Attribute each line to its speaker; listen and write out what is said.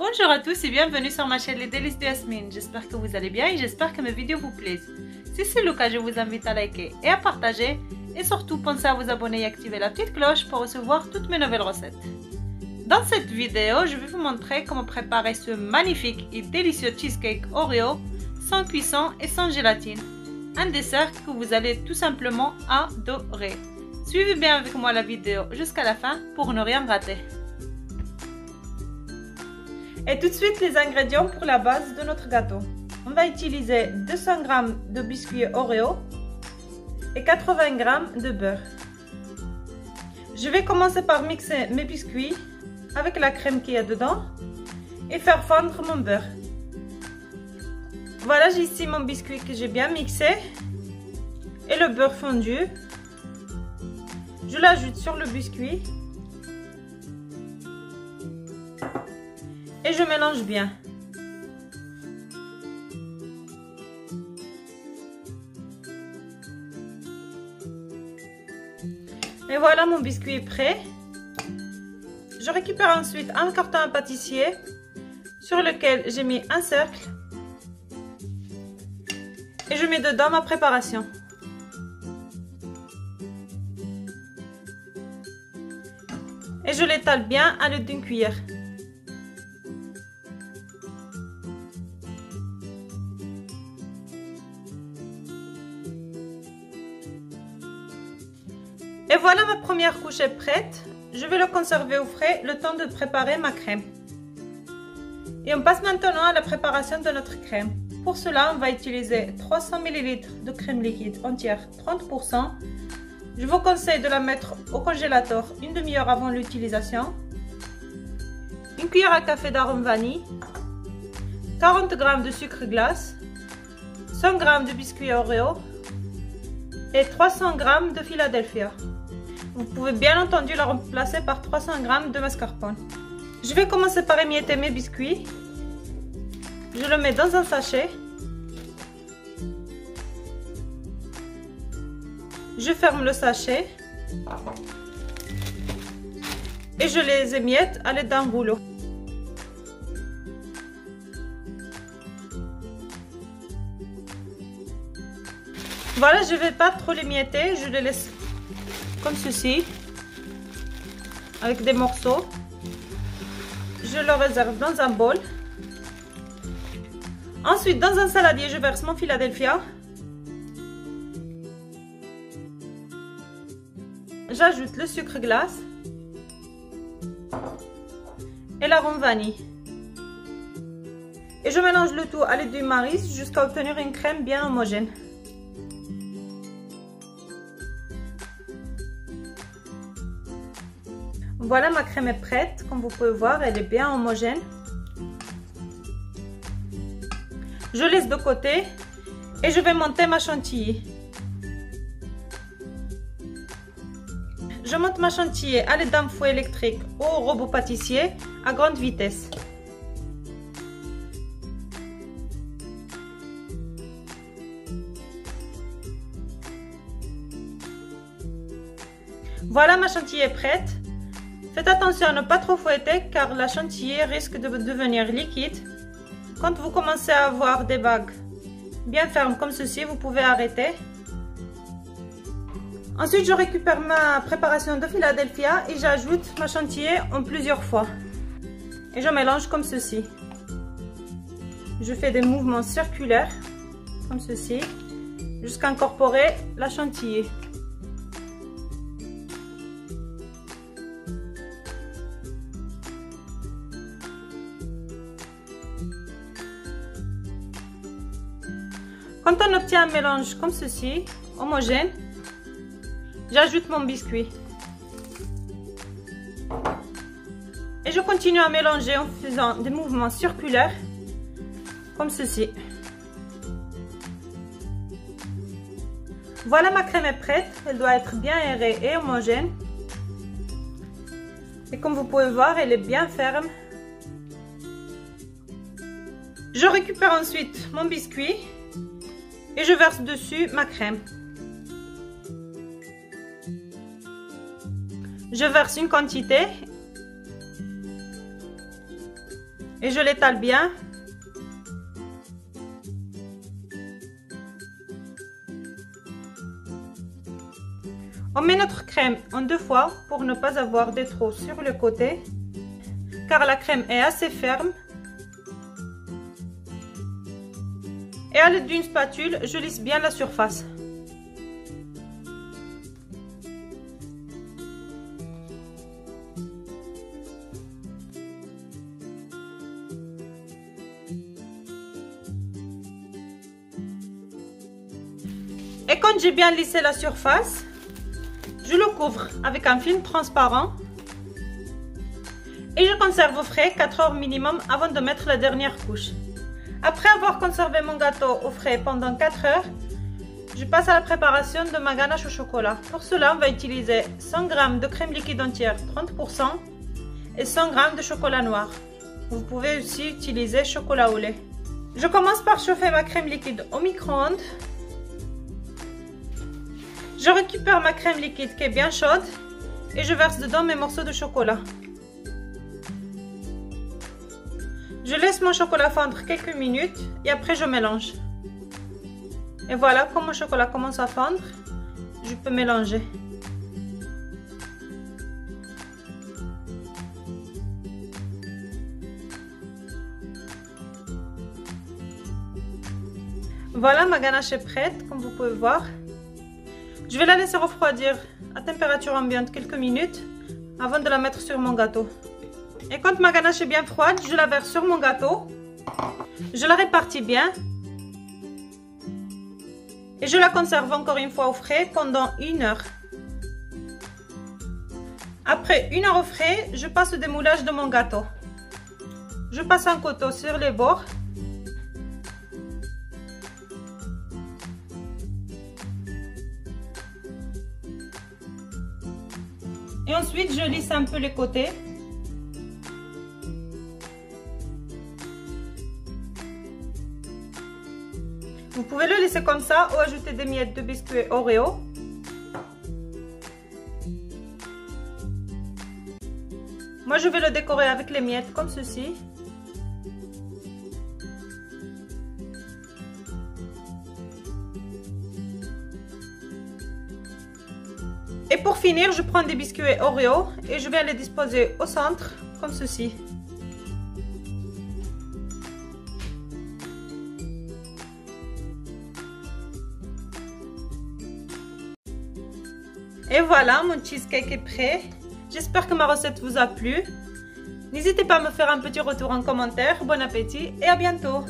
Speaker 1: Bonjour à tous et bienvenue sur ma chaîne Les Délices de Yasmine. J'espère que vous allez bien et j'espère que mes vidéos vous plaisent. Si c'est le cas, je vous invite à liker et à partager. Et surtout, pensez à vous abonner et activer la petite cloche pour recevoir toutes mes nouvelles recettes. Dans cette vidéo, je vais vous montrer comment préparer ce magnifique et délicieux cheesecake Oreo sans cuisson et sans gélatine. Un dessert que vous allez tout simplement adorer. Suivez bien avec moi la vidéo jusqu'à la fin pour ne rien rater. Et tout de suite les ingrédients pour la base de notre gâteau. On va utiliser 200 g de biscuits Oreo et 80 g de beurre. Je vais commencer par mixer mes biscuits avec la crème qu'il y a dedans et faire fondre mon beurre. Voilà, j'ai ici mon biscuit que j'ai bien mixé et le beurre fondu. Je l'ajoute sur le biscuit et je mélange bien. Et voilà, mon biscuit est prêt. Je récupère ensuite un carton à pâtissier sur lequel j'ai mis un cercle et je mets dedans ma préparation. Et je l'étale bien à l'aide d'une cuillère. Et voilà, ma première couche est prête. Je vais le conserver au frais le temps de préparer ma crème. Et on passe maintenant à la préparation de notre crème. Pour cela, on va utiliser 300 ml de crème liquide entière 30%. Je vous conseille de la mettre au congélateur une demi-heure avant l'utilisation. Une cuillère à café d'arôme vanille, 40 g de sucre glace, 100 g de biscuits Oreo et 300 g de Philadelphia. Vous pouvez bien entendu la remplacer par 300 g de mascarpone. Je vais commencer par émietter mes biscuits. Je le mets dans un sachet. Je ferme le sachet et je les émiette à l'aide d'un rouleau. Voilà, je ne vais pas trop les mietter, je les laisse comme ceci, avec des morceaux. Je le réserve dans un bol. Ensuite, dans un saladier, je verse mon Philadelphia. J'ajoute le sucre glace et l'arôme vanille. Et je mélange le tout à l'aide du maris jusqu'à obtenir une crème bien homogène. Voilà, ma crème est prête. Comme vous pouvez voir, elle est bien homogène. Je laisse de côté et je vais monter ma chantilly. Je monte ma chantilly à l'aide d'un fouet électrique ou au robot pâtissier à grande vitesse. Voilà, ma chantilly est prête. Faites attention à ne pas trop fouetter car la chantilly risque de devenir liquide. Quand vous commencez à avoir des bagues bien fermes comme ceci, vous pouvez arrêter. Ensuite, je récupère ma préparation de Philadelphia et j'ajoute ma chantilly en plusieurs fois. Et je mélange comme ceci. Je fais des mouvements circulaires comme ceci jusqu'à incorporer la chantilly. Quand on obtient un mélange comme ceci, homogène, j'ajoute mon biscuit. Et je continue à mélanger en faisant des mouvements circulaires, comme ceci. Voilà, ma crème est prête. Elle doit être bien aérée et homogène. Et comme vous pouvez voir, elle est bien ferme. Je récupère ensuite mon biscuit et je verse dessus ma crème. Je verse une quantité Et je l'étale bien. On met notre crème en 2 fois pour ne pas avoir des trous sur le côté, car la crème est assez ferme. Et à l'aide d'une spatule, je lisse bien la surface. Et quand j'ai bien lissé la surface, je le couvre avec un film transparent et je conserve au frais 4 heures minimum avant de mettre la dernière couche. Après avoir conservé mon gâteau au frais pendant 4 heures, je passe à la préparation de ma ganache au chocolat. Pour cela, on va utiliser 100 g de crème liquide entière 30% et 100 g de chocolat noir. Vous pouvez aussi utiliser chocolat au lait. Je commence par chauffer ma crème liquide au micro-ondes. Je récupère ma crème liquide qui est bien chaude et je verse dedans mes morceaux de chocolat. Je laisse mon chocolat fondre quelques minutes et après je mélange. Et voilà, quand mon chocolat commence à fondre, je peux mélanger. Voilà, ma ganache est prête, comme vous pouvez voir. Je vais la laisser refroidir à température ambiante quelques minutes avant de la mettre sur mon gâteau. Et quand ma ganache est bien froide, je la verse sur mon gâteau. Je la répartis bien. Et je la conserve encore une fois au frais pendant 1 heure. Après 1 heure au frais, je passe au démoulage de mon gâteau. Je passe un couteau sur les bords. Et ensuite, je lisse un peu les côtés. Vous pouvez le laisser comme ça ou ajouter des miettes de biscuit Oreo. Moi, je vais le décorer avec les miettes comme ceci. Et pour finir, je prends des biscuits Oreo et je vais les disposer au centre, comme ceci. Et voilà, mon cheesecake est prêt. J'espère que ma recette vous a plu. N'hésitez pas à me faire un petit retour en commentaire. Bon appétit et à bientôt!